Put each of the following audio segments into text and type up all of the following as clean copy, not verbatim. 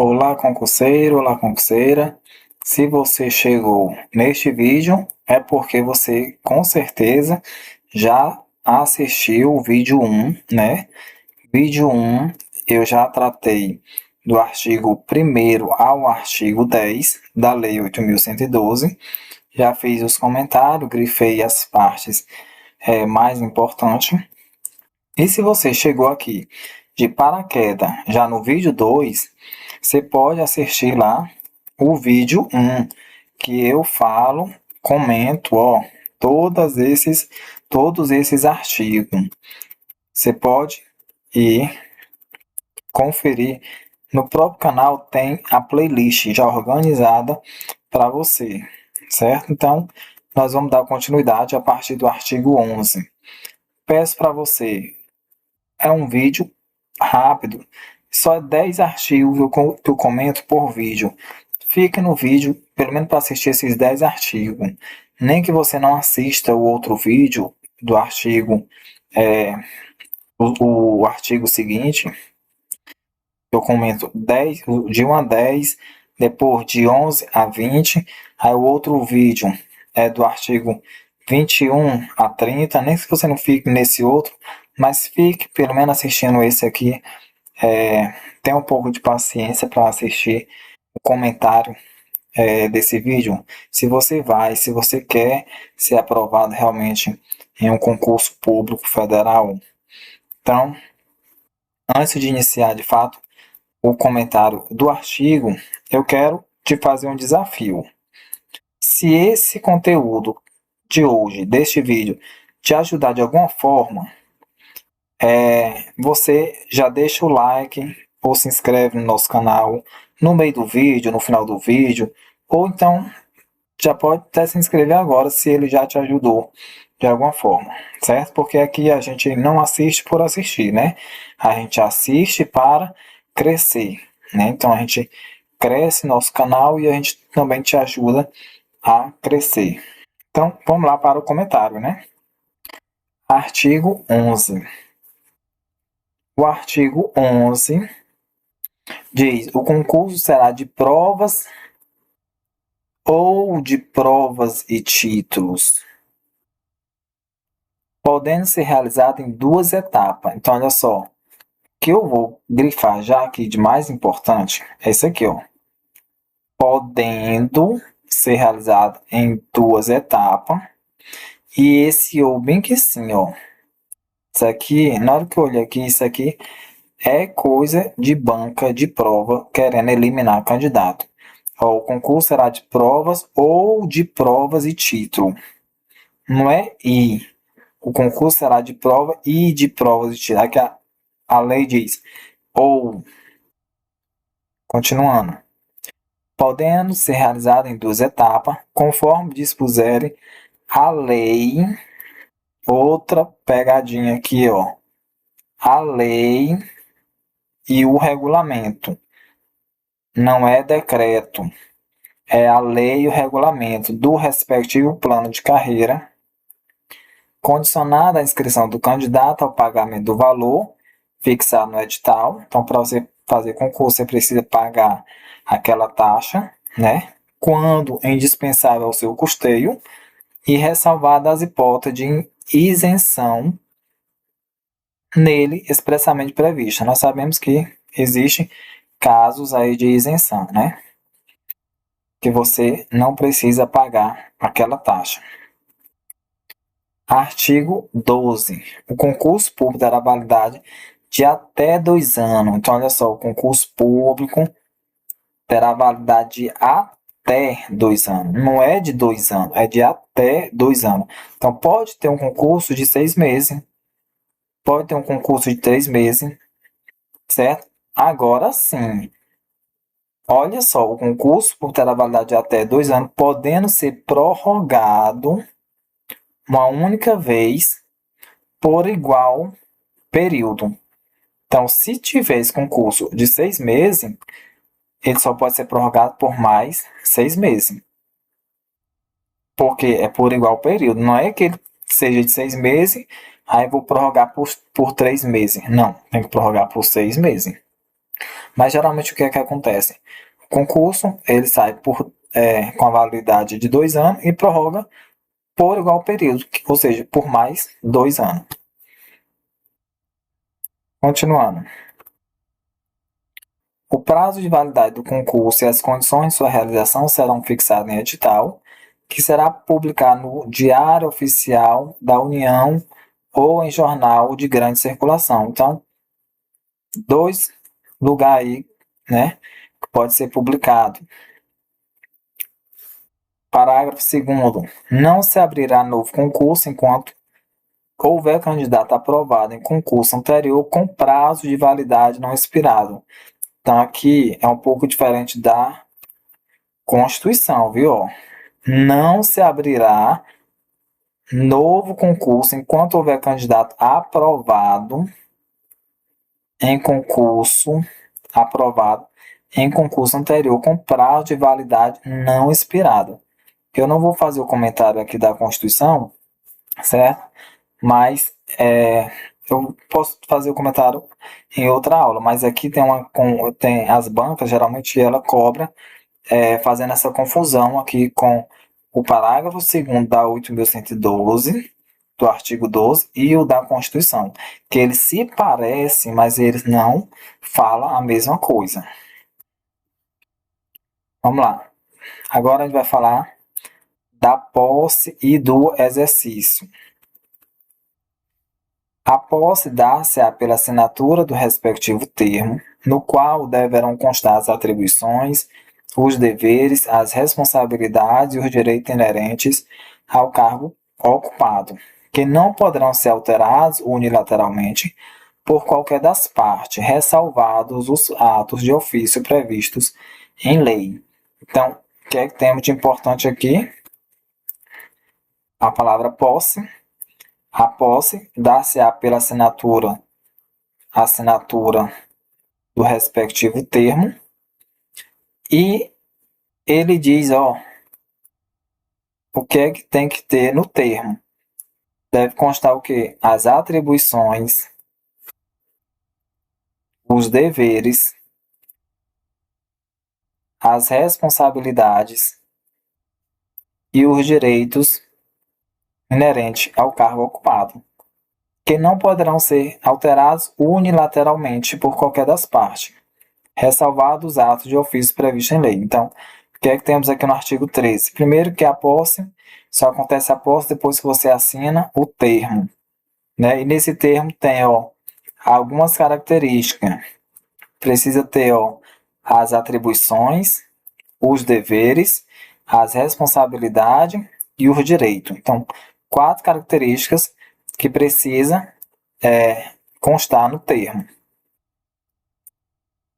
Olá, concurseiro, olá, concurseira. Se você chegou neste vídeo, é porque você com certeza já assistiu o vídeo 1, né? Vídeo 1, eu já tratei do artigo 1º ao artigo 10 da Lei 8.112. Já fiz os comentários, grifei as partes mais importantes. E se você chegou aqui de paraquedas já no vídeo 2, você pode assistir lá o vídeo 1, que eu falo, comento, todos esses artigos. Você pode ir conferir. No próprio canal tem a playlist já organizada para você, certo? Então, nós vamos dar continuidade a partir do artigo 11. Peço para você, é um vídeo rápido, só 10 artigos que eu comento por vídeo. Fica no vídeo, pelo menos para assistir esses 10 artigos. Nem que você não assista o outro vídeo do artigo, o artigo seguinte, eu comento 10, de 1 a 10, depois de 11 a 20, aí o outro vídeo é do artigo 21 a 30, nem se você não fique nesse outro, mas fique pelo menos assistindo esse aqui. Tenha um pouco de paciência para assistir o comentário desse vídeo, se você quer ser aprovado realmente em um concurso público federal. Então, antes de iniciar de fato o comentário do artigo, eu quero te fazer um desafio. Se esse conteúdo de hoje, deste vídeo, te ajudar de alguma forma, você já deixa o like ou se inscreve no nosso canal no meio do vídeo, no final do vídeo, ou então já pode até se inscrever agora se ele já te ajudou de alguma forma, certo? Porque aqui a gente não assiste por assistir, né? A gente assiste para crescer, né? Então a gente cresce nosso canal e a gente também te ajuda a crescer. Então vamos lá para o comentário, né? Artigo 11. O artigo 11 diz: o concurso será de provas ou de provas e títulos, podendo ser realizado em 2 etapas. Então, olha só, o que eu vou grifar já aqui de mais importante é isso aqui, ó. Podendo ser realizado em 2 etapas. E esse ou bem que sim, ó. Isso aqui, na hora que eu olhei aqui, isso aqui é coisa de banca de prova querendo eliminar candidato. Ó, o concurso será de provas ou de provas e título. Não é e. O concurso será de prova e de provas e título. Aqui a lei diz ou. Continuando. Podendo ser realizado em 2 etapas, conforme dispuserem a lei. Outra pegadinha aqui, ó. A lei e o regulamento. Não é decreto. É a lei e o regulamento do respectivo plano de carreira, condicionada à inscrição do candidato ao pagamento do valor fixado no edital. Então, para você fazer concurso, você precisa pagar aquela taxa, né? Quando é indispensável ao seu custeio, e ressalvada as hipóteses de isenção nele expressamente prevista. Nós sabemos que existem casos aí de isenção, né? Que você não precisa pagar aquela taxa. Artigo 12. O concurso público terá validade de até 2 anos. Então, olha só, o concurso público terá validade de até 2 anos. Não é de 2 anos, é de até 2 anos. Então, pode ter um concurso de 6 meses, pode ter um concurso de 3 meses, certo? Agora sim, olha só, o concurso público terá validade de até 2 anos, podendo ser prorrogado uma única vez por igual período. Então, se tiver esse concurso de 6 meses, ele só pode ser prorrogado por mais 6 meses. Porque é por igual período. Não é que ele seja de 6 meses, aí vou prorrogar por 3 meses. Não, tem que prorrogar por 6 meses. Mas geralmente o que é que acontece? O concurso ele sai com a validade de 2 anos e prorroga por igual período, ou seja, por mais 2 anos. Continuando. O prazo de validade do concurso e as condições de sua realização serão fixados em edital, que será publicado no Diário Oficial da União ou em jornal de grande circulação. Então, dois lugares aí, né, que pode ser publicado. Parágrafo 2º. Não se abrirá novo concurso enquanto houver candidato aprovado em concurso anterior com prazo de validade não expirado. Então, aqui é um pouco diferente da Constituição, viu? Não se abrirá novo concurso enquanto houver candidato aprovado em concurso anterior com prazo de validade não expirado. Eu não vou fazer o comentário aqui da Constituição, certo? Mas eu posso fazer o comentário em outra aula, mas aqui tem as bancas, geralmente ela cobra fazendo essa confusão aqui com o parágrafo 2º da 8.112, do artigo 12, e o da Constituição, que eles se parecem, mas eles não falam a mesma coisa. Vamos lá. Agora a gente vai falar da posse e do exercício. A posse dá-se-á pela assinatura do respectivo termo, no qual deverão constar as atribuições, os deveres, as responsabilidades e os direitos inerentes ao cargo ocupado, que não poderão ser alterados unilateralmente por qualquer das partes, ressalvados os atos de ofício previstos em lei. Então, o que é que temos de importante aqui? A palavra posse. A posse dá-se-á pela assinatura do respectivo termo, e ele diz, o que é que tem que ter no termo. Deve constar o quê? As atribuições, os deveres, as responsabilidades e os direitos inerentes ao cargo ocupado, que não poderão ser alterados unilateralmente por qualquer das partes, ressalvados os atos de ofício previstos em lei. Então, o que é que temos aqui no artigo 13? Primeiro que a posse, só acontece a posse depois que você assina o termo, né? E nesse termo tem, algumas características. Precisa ter, as atribuições, os deveres, as responsabilidades e os direitos. Então, 4 características que precisa constar no termo.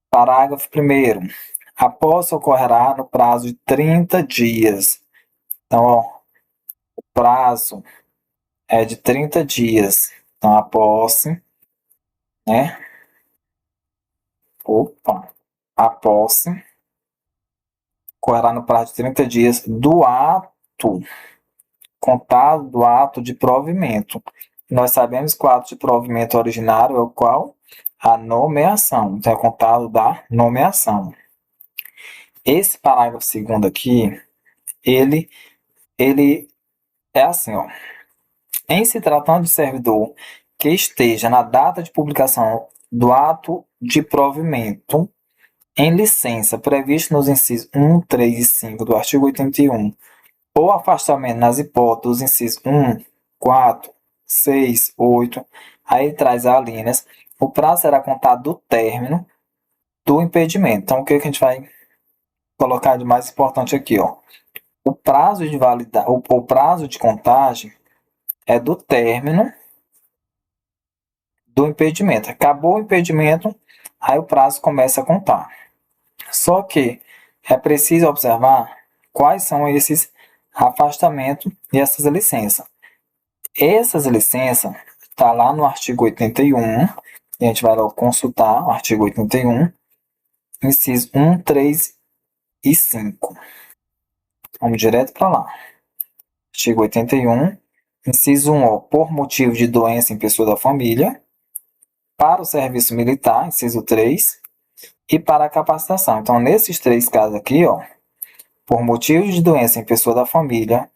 Parágrafo 1º. A posse ocorrerá no prazo de 30 dias. Então, o prazo é de 30 dias. Então, a posse, né? A posse ocorrerá no prazo de 30 dias do ato, contado do ato de provimento. Nós sabemos que o ato de provimento originário é o qual? A nomeação. Então, é contado da nomeação. Esse parágrafo 2º aqui, ele é assim, Em se tratando de servidor que esteja na data de publicação do ato de provimento em licença previsto nos incisos 1, 3 e 5 do artigo 81, ou afastamento nas hipóteses dos incisos 1, 4, 6, 8, aí traz as linhas, o prazo será contado do término do impedimento. Então, o que a gente vai colocar de mais importante aqui, O prazo de validade, o prazo de contagem é do término do impedimento. Acabou o impedimento, aí o prazo começa a contar. Só que é preciso observar quais são esses afastamentos e essas licenças. Essas licenças tá lá no artigo 81, e a gente vai lá consultar o artigo 81, incisos 1, 3 e 5. Vamos direto para lá. Artigo 81, inciso 1, por motivo de doença em pessoa da família. Para o serviço militar, inciso 3, e para a capacitação. Então, nesses 3 casos aqui, ó, por motivo de doença em pessoa da família,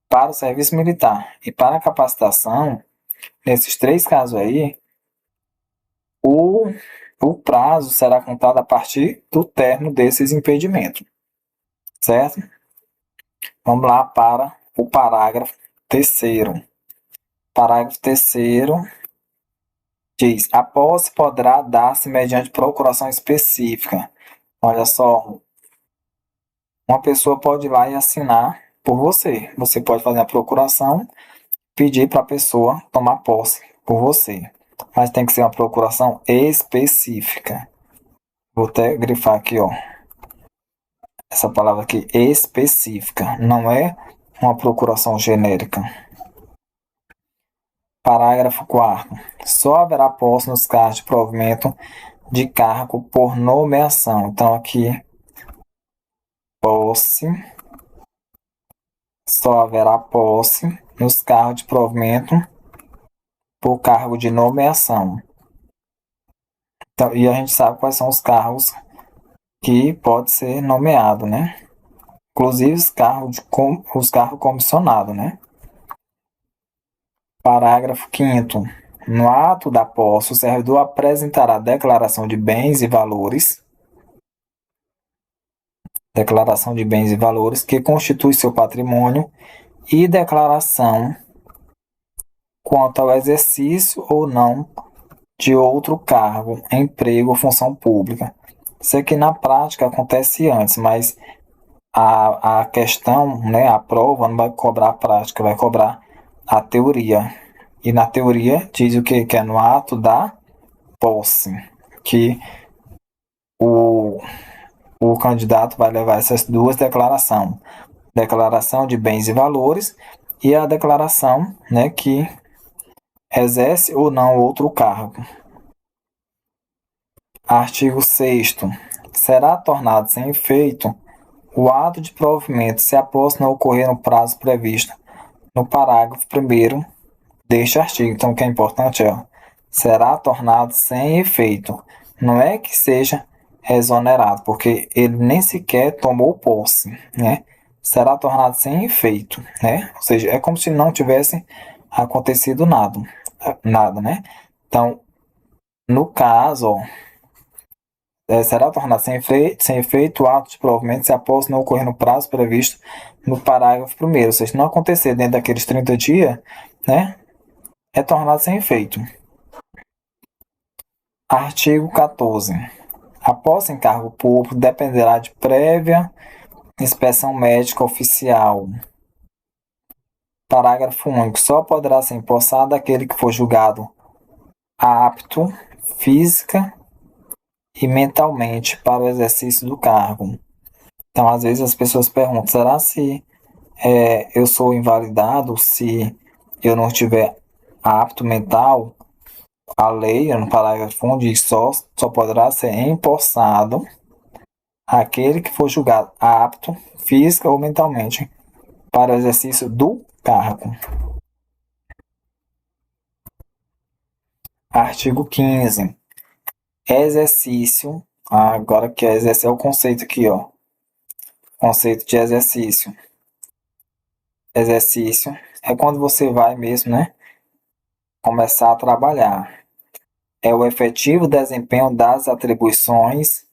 para o serviço militar e para a capacitação, nesses 3 casos aí, o prazo será contado a partir do término desses impedimentos, certo? Vamos lá para o parágrafo 3º. Parágrafo 3º diz: a posse poderá dar-se mediante procuração específica. Olha só, uma pessoa pode ir lá e assinar por você. Você pode fazer a procuração, pedir para a pessoa tomar posse por você. Mas tem que ser uma procuração específica. Vou até grifar aqui, ó. Essa palavra aqui, específica. Não é uma procuração genérica. Parágrafo 4º. Só haverá posse nos cargos de provimento de cargo por nomeação. Então, aqui, posse. Só haverá posse nos cargos de provimento por cargo de nomeação. Então, e a gente sabe quais são os cargos que pode ser nomeado, né? Inclusive os cargos comissionados, né? Parágrafo 5º. No ato da posse, o servidor apresentará declaração de bens e valores. Declaração de bens e valores que constitui seu patrimônio e declaração quanto ao exercício ou não de outro cargo, emprego ou função pública. Isso aqui na prática acontece antes, mas a questão, né, a prova não vai cobrar a prática, vai cobrar a teoria. E na teoria diz o que? Que é no ato da posse, que o candidato vai levar essas 2 declarações. Declaração de bens e valores e a declaração, né, que exerce ou não outro cargo. Artigo 6º. Será tornado sem efeito o ato de provimento se a posse não ocorrer no prazo previsto no parágrafo 1º deste artigo. Então, o que é importante é, será tornado sem efeito. Não é que seja exonerado, porque ele nem sequer tomou posse, né? Será tornado sem efeito, né? Ou seja, é como se não tivesse acontecido nada, né? Então, no caso, será tornado sem efeito o ato de provimento se a posse não ocorrer no prazo previsto no parágrafo 1º. Ou seja, se não acontecer dentro daqueles 30 dias, né? É tornado sem efeito. Artigo 14. A posse em cargo público dependerá de prévia inspeção médica oficial. Parágrafo único. Só poderá ser empossado aquele que for julgado apto física e mentalmente para o exercício do cargo. Então, às vezes as pessoas perguntam, será se eu sou invalidado se eu não estiver apto mental? A lei, no parágrafo 1, diz só poderá ser empossado aquele que for julgado apto, física ou mentalmente, para o exercício do cargo. Artigo 15. Exercício. Agora que é o conceito aqui, ó. Conceito de exercício. Exercício é quando você vai mesmo, né? Começar a trabalhar. É o efetivo desempenho das atribuições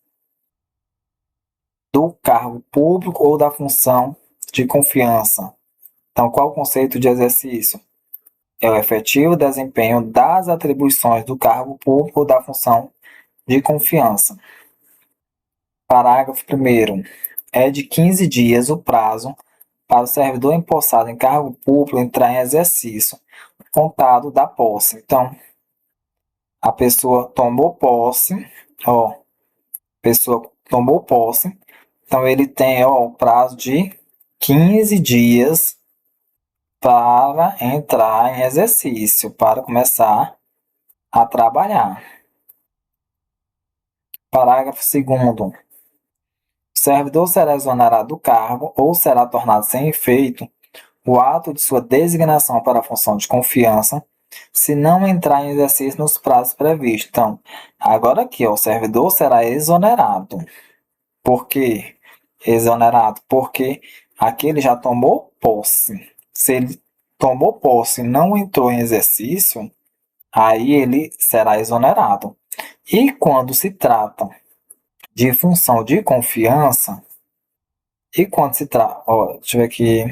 do cargo público ou da função de confiança. Então, qual o conceito de exercício? É o efetivo desempenho das atribuições do cargo público ou da função de confiança. Parágrafo 1º. É de 15 dias o prazo para o servidor empossado em cargo público entrar em exercício, contado da posse. Então, a pessoa tomou posse, então ele tem o prazo de 15 dias para entrar em exercício, para começar a trabalhar. Parágrafo 2º. O servidor será exonerado do cargo ou será tornado sem efeito o ato de sua designação para a função de confiança se não entrar em exercício nos prazos previstos. Então, agora aqui, ó, o servidor será exonerado. Por quê? Exonerado, porque aqui ele já tomou posse. Se ele tomou posse e não entrou em exercício, aí ele será exonerado. E quando se trata de função de confiança, deixa eu ver aqui,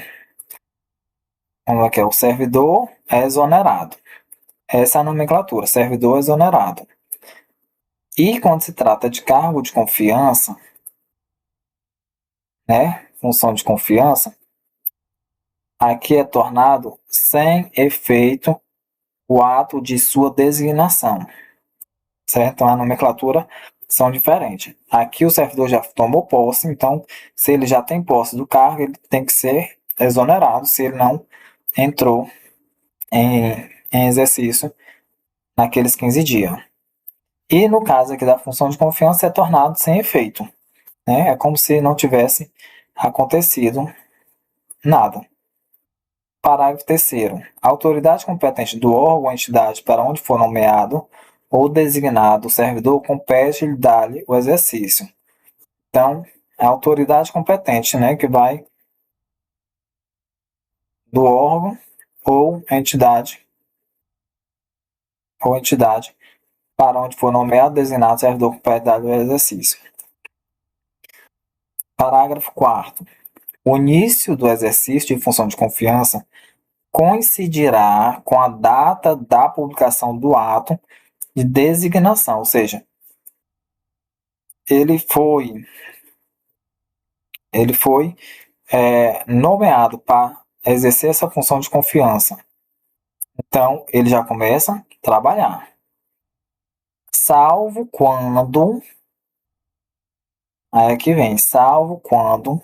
como é que é? O servidor é exonerado. Essa é a nomenclatura, servidor exonerado. E quando se trata de cargo de confiança, né, função de confiança, aqui é tornado sem efeito o ato de sua designação, certo? Então a nomenclatura são diferentes. Aqui o servidor já tomou posse, então se ele já tem posse do cargo, ele tem que ser exonerado se ele não entrou em exercício naqueles 15 dias. E no caso aqui da função de confiança é tornado sem efeito, né? É como se não tivesse acontecido nada. Parágrafo 3º. A autoridade competente do órgão ou entidade para onde for nomeado ou designado o servidor compete-lhe dar-lhe o exercício. Então, é a autoridade competente, né, que vai do órgão ou entidade para onde for nomeado ou designado o servidor compete dar-lhe o exercício. Parágrafo 4º. O início do exercício de função de confiança coincidirá com a data da publicação do ato de designação, ou seja, ele foi nomeado para exercer essa função de confiança. Então, ele já começa a trabalhar. Salvo quando, aí aqui vem, salvo quando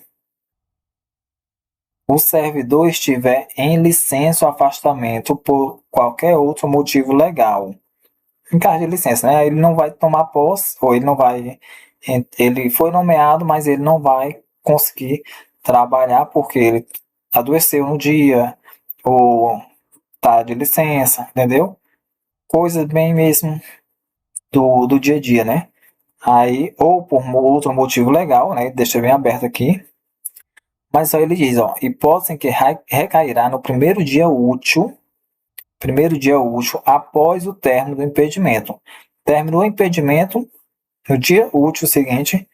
o servidor estiver em licença ou afastamento por qualquer outro motivo legal. Em caso de licença, né? Ele não vai tomar posse, ou ele não vai. Ele foi nomeado, mas ele não vai conseguir trabalhar porque ele adoeceu no dia, ou tá de licença, entendeu? Coisas bem mesmo do dia a dia, né? Aí, ou por outro motivo legal, né? Deixa bem aberto aqui. Mas só ele diz, ó, hipótese em que recairá no primeiro dia útil após o término do impedimento. Terminou o impedimento, no dia útil seguinte,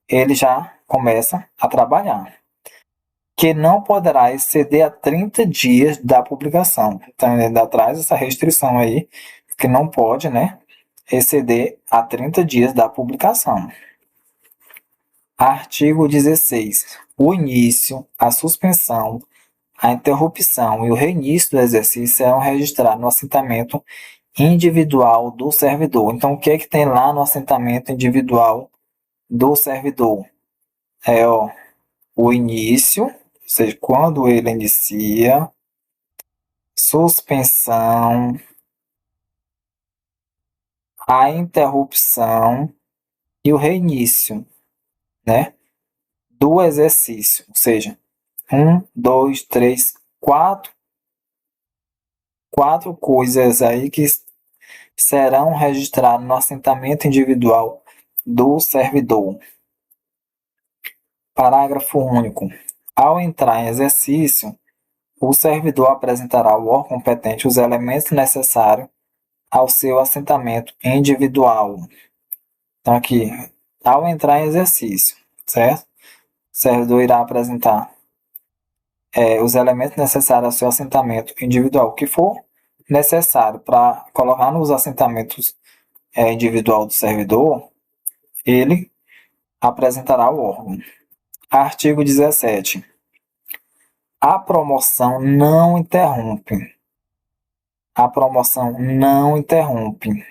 ele já começa a trabalhar. Que não poderá exceder a 30 dias da publicação. Então, ele ainda traz essa restrição aí, que não pode, né, exceder a 30 dias da publicação. Artigo 16. O início, a suspensão, a interrupção e o reinício do exercício serão registrados no assentamento individual do servidor. Então, o que é que tem lá no assentamento individual do servidor? O início, ou seja, quando ele inicia, suspensão, a interrupção e o reinício, né, do exercício. Ou seja, 4 coisas aí que serão registradas no assentamento individual do servidor. Parágrafo único. Ao entrar em exercício, o servidor apresentará ao órgão competente os elementos necessários ao seu assentamento individual. Então, aqui, ao entrar em exercício, certo? O servidor irá apresentar os elementos necessários ao seu assentamento individual, o que for necessário para colocar nos assentamentos individual do servidor, ele apresentará ao órgão. Artigo 17. A promoção não interrompe. A promoção não interrompe.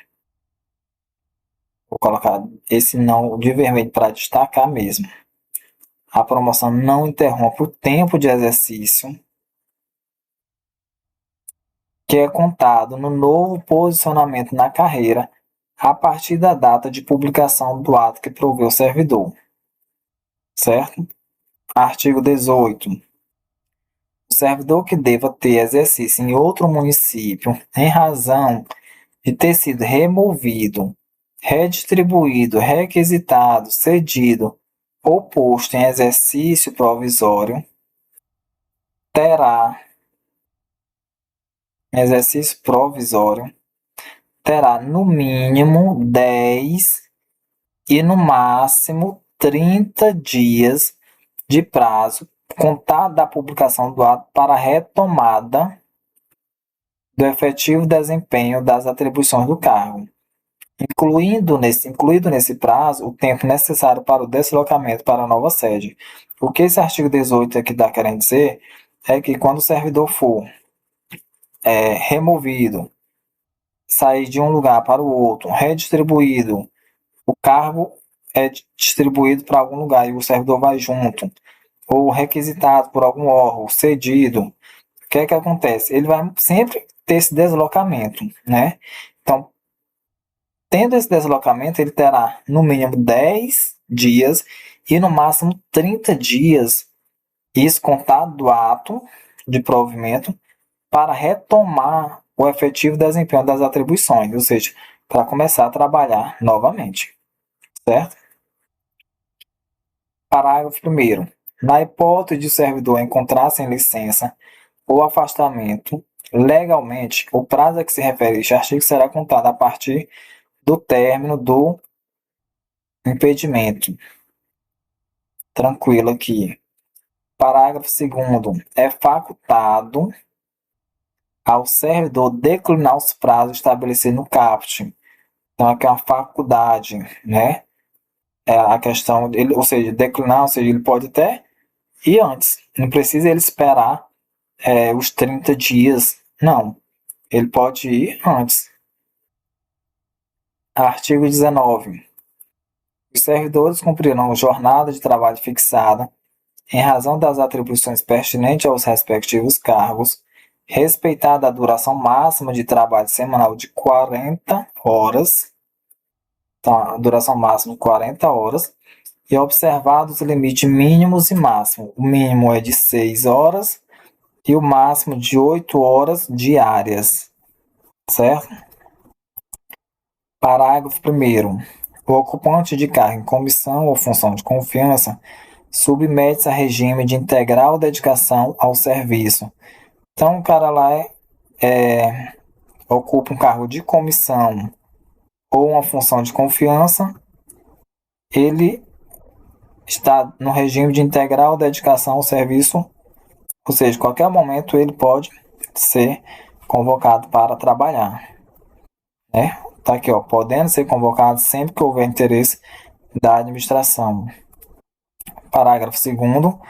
Vou colocar esse não de vermelho para destacar mesmo. A promoção não interrompe o tempo de exercício que é contado no novo posicionamento na carreira a partir da data de publicação do ato que proveu o servidor. Certo? Artigo 18. O servidor que deva ter exercício em outro município, em razão de ter sido removido, redistribuído, requisitado, cedido ou posto em exercício provisório, terá no mínimo 10 e no máximo 30 dias de prazo contado da publicação do ato para retomada do efetivo desempenho das atribuições do cargo, incluído nesse prazo o tempo necessário para o deslocamento para a nova sede. O que esse artigo 18 aqui está querendo dizer é que quando o servidor for removido, sair de um lugar para o outro, redistribuído, o cargo é distribuído para algum lugar e o servidor vai junto, ou requisitado por algum órgão, cedido, o que é que acontece? Ele vai sempre ter esse deslocamento, né? Então, tendo esse deslocamento, ele terá no mínimo 10 dias e no máximo 30 dias, isso contado do ato de provimento, para retomar o efetivo desempenho das atribuições, ou seja, para começar a trabalhar novamente, certo? Parágrafo 1º. Na hipótese de o servidor encontrar-se em licença ou afastamento, legalmente, o prazo a que se refere este artigo será contado a partir do término do impedimento. Tranquilo aqui. Parágrafo 2º. É facultado ao servidor declinar os prazos estabelecidos no caput. Então, aqui é uma faculdade, né? É a questão dele, ou seja, declinar, ou seja, ele pode até ir antes. Não precisa ele esperar os 30 dias. Não. Ele pode ir antes. Artigo 19. Os servidores cumprirão jornada de trabalho fixada em razão das atribuições pertinentes aos respectivos cargos, respeitada a duração máxima de trabalho semanal de 40 horas, então, a duração máxima de 40 horas, e observados os limites mínimos e máximos. O mínimo é de 6 horas e o máximo de 8 horas diárias, certo? Parágrafo 1º. O ocupante de cargo em comissão ou função de confiança submete-se a regime de integral dedicação ao serviço. Então, o cara lá ocupa um cargo de comissão ou uma função de confiança, ele está no regime de integral dedicação ao serviço, ou seja, em qualquer momento ele pode ser convocado para trabalhar, né? Tá aqui, ó, podendo ser convocado sempre que houver interesse da administração. Parágrafo 2º.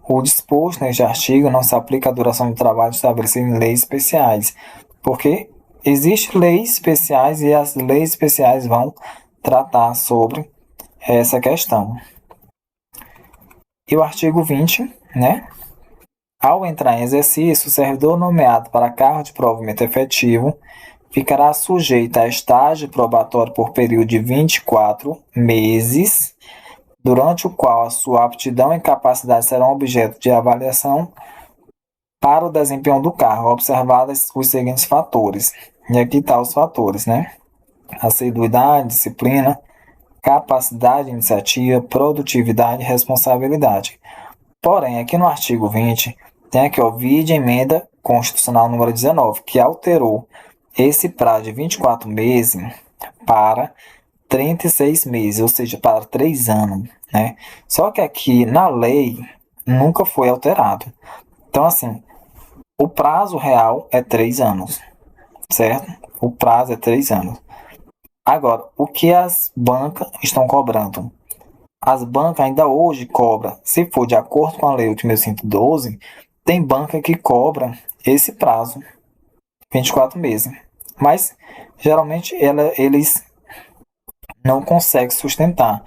O disposto neste artigo não se aplica à duração de trabalho estabelecida em leis especiais, porque existem leis especiais e as leis especiais vão tratar sobre essa questão. E o artigo 20, né? Ao entrar em exercício, o servidor nomeado para cargo de provimento efetivo ficará sujeito a estágio probatório por período de 24 meses, durante o qual a sua aptidão e capacidade serão objeto de avaliação para o desempenho do cargo, observados os seguintes fatores. E aqui estão os fatores, né? Assiduidade, disciplina, capacidade, iniciativa, produtividade e responsabilidade. Porém, aqui no artigo 20, tem aqui, ó, vide emenda constitucional número 19, que alterou esse prazo de 24 meses para 36 meses, ou seja, para 3 anos, né? Só que aqui na lei nunca foi alterado. Então, assim, o prazo real é 3 anos, certo? O prazo é 3 anos. Agora, o que as bancas estão cobrando? As bancas ainda hoje cobram, se for de acordo com a lei 8.112, tem banca que cobra esse prazo, 24 meses. Mas, geralmente, eles não conseguem sustentar.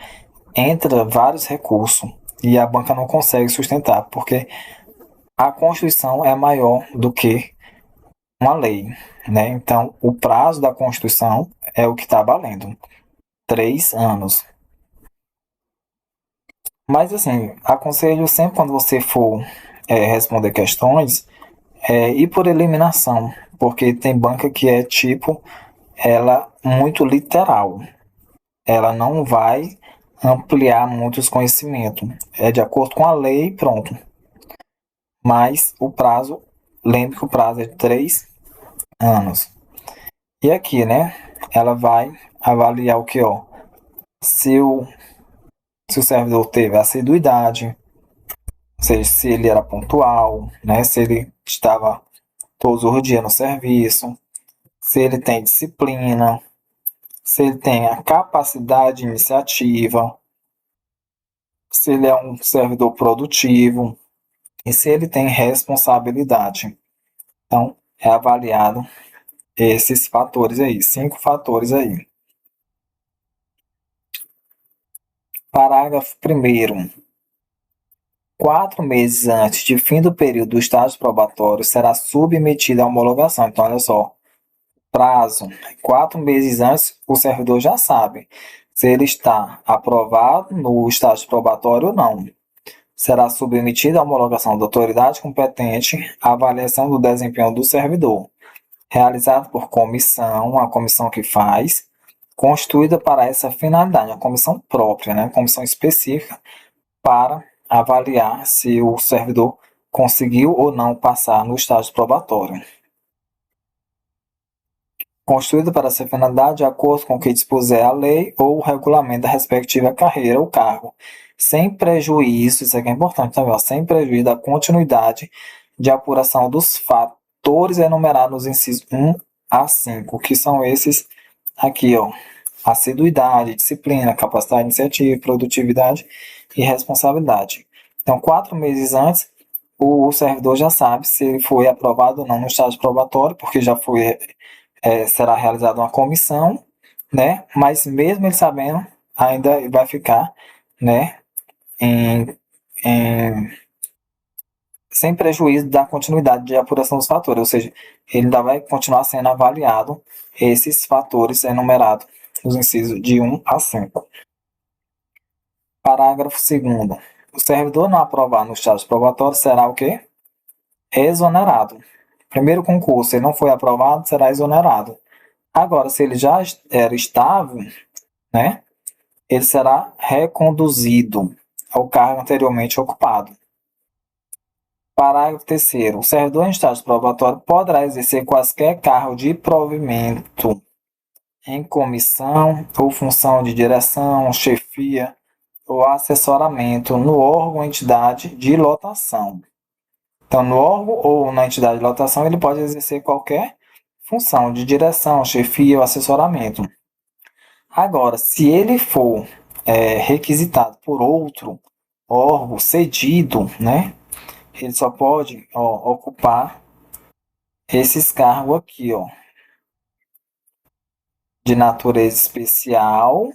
Entra vários recursos e a banca não consegue sustentar, porque a Constituição é maior do que uma lei, né? Então, o prazo da Constituição é o que está valendo, 3 anos. Mas, assim, aconselho sempre quando você for responder questões, E por eliminação, porque tem banca que é tipo, ela muito literal. Ela não vai ampliar muitos conhecimentos. É de acordo com a lei, pronto. Mas o prazo, lembre que o prazo é de 3 anos. E aqui, né? Ela vai avaliar o que, ó? Se o servidor teve assiduidade, ou seja, se ele era pontual, né? Se ele estava todos os dias no serviço, se ele tem disciplina, se ele tem a capacidade de iniciativa, se ele é um servidor produtivo e se ele tem responsabilidade. Então, é avaliado esses fatores aí, 5 fatores aí. Parágrafo 1º. 4 meses antes de fim do período do estágio probatório será submetida à homologação. Então, olha só, prazo, 4 meses antes, o servidor já sabe se ele está aprovado no estágio probatório ou não. Será submetida à homologação da autoridade competente a avaliação do desempenho do servidor, realizado por comissão, a comissão que faz, constituída para essa finalidade, uma comissão própria, né? Comissão específica para avaliar se o servidor conseguiu ou não passar no estágio probatório. Constituído para essa finalidade de acordo com o que dispuser a lei ou o regulamento da respectiva carreira ou cargo, sem prejuízo, isso aqui é importante também, ó, sem prejuízo da continuidade de apuração dos fatores enumerados nos incisos 1 a 5, que são esses aqui, ó, assiduidade, disciplina, capacidade iniciativa, produtividade e responsabilidade. Então, 4 meses antes, o servidor já sabe se ele foi aprovado ou não no estágio probatório, porque já foi será realizada uma comissão, né? Mas mesmo ele sabendo, ainda vai ficar, né? Em, em, sem prejuízo da continuidade de apuração dos fatores, ou seja, ele ainda vai continuar sendo avaliado esses fatores enumerados nos incisos de 1 a 5. Parágrafo 2º. O servidor não aprovado no estágio probatório será o quê? Exonerado. Primeiro concurso, ele não foi aprovado, será exonerado. Agora, se ele já era estável, né, ele será reconduzido ao cargo anteriormente ocupado. Parágrafo 3º. O servidor em estágio probatório poderá exercer quaisquer cargo de provimento em comissão ou função de direção, chefia ou assessoramento no órgão ou entidade de lotação. Então, no órgão ou na entidade de lotação, ele pode exercer qualquer função de direção, chefia ou assessoramento. Agora, se ele for requisitado por outro órgão cedido, né, ele só pode ocupar esses cargos aqui, ó, de natureza especial,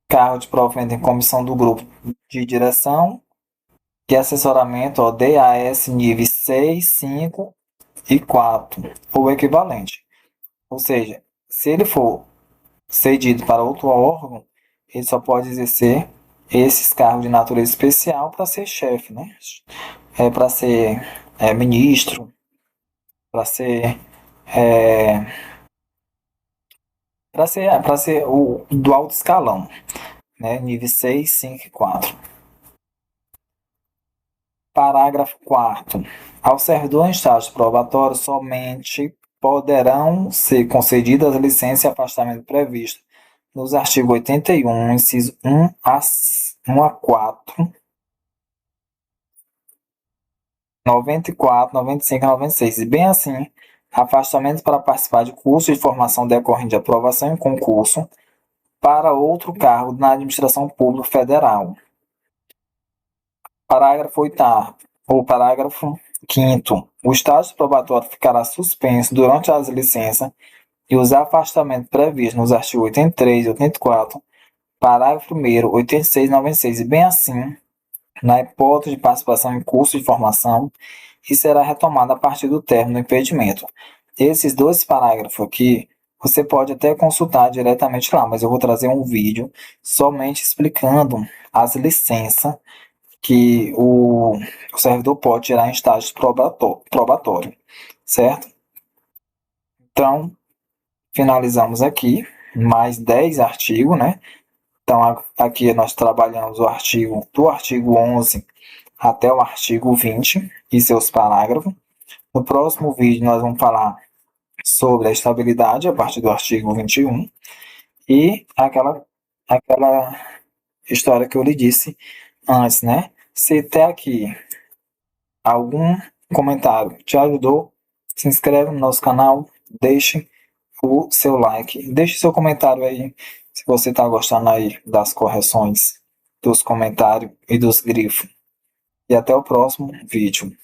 cargo de provimento em comissão do grupo de direção e assessoramento, ó, DAS nível 6, 5 e 4, ou equivalente. Ou seja, se ele for cedido para outro órgão, ele só pode exercer esses cargos de natureza especial para ser chefe, né? Para ser ministro, para ser o do alto escalão, né? Nível 6, 5 e 4. Parágrafo 4º. Ao servidor em estágio probatório, somente poderão ser concedidas as licenças e afastamento previsto nos artigos 81, inciso 1 a 4, 94, 95 e 96. E bem assim, afastamento para participar de curso de formação decorrente de aprovação em concurso para outro cargo na administração pública federal. Parágrafo 8º, ou parágrafo 5º. O estágio probatório ficará suspenso durante as licenças e os afastamentos previstos nos artigos 83 e 84, parágrafo 1º, 86 e 96. E bem assim, na hipótese de participação em curso de formação, e será retomada a partir do término do impedimento. Esses 2 parágrafos aqui, você pode até consultar diretamente lá, mas eu vou trazer um vídeo somente explicando as licenças que o servidor pode gerar em estágios probatório, certo? Então, finalizamos aqui mais 10 artigos, né? Então, aqui nós trabalhamos do artigo 11 até o artigo 20 e seus parágrafos. No próximo vídeo, nós vamos falar sobre a estabilidade a partir do artigo 21 e aquela história que eu lhe disse antes, né? Se até aqui algum comentário te ajudou, se inscreve no nosso canal, deixe o seu like, deixe seu comentário aí se você está gostando aí das correções, dos comentários e dos grifos. E até o próximo vídeo.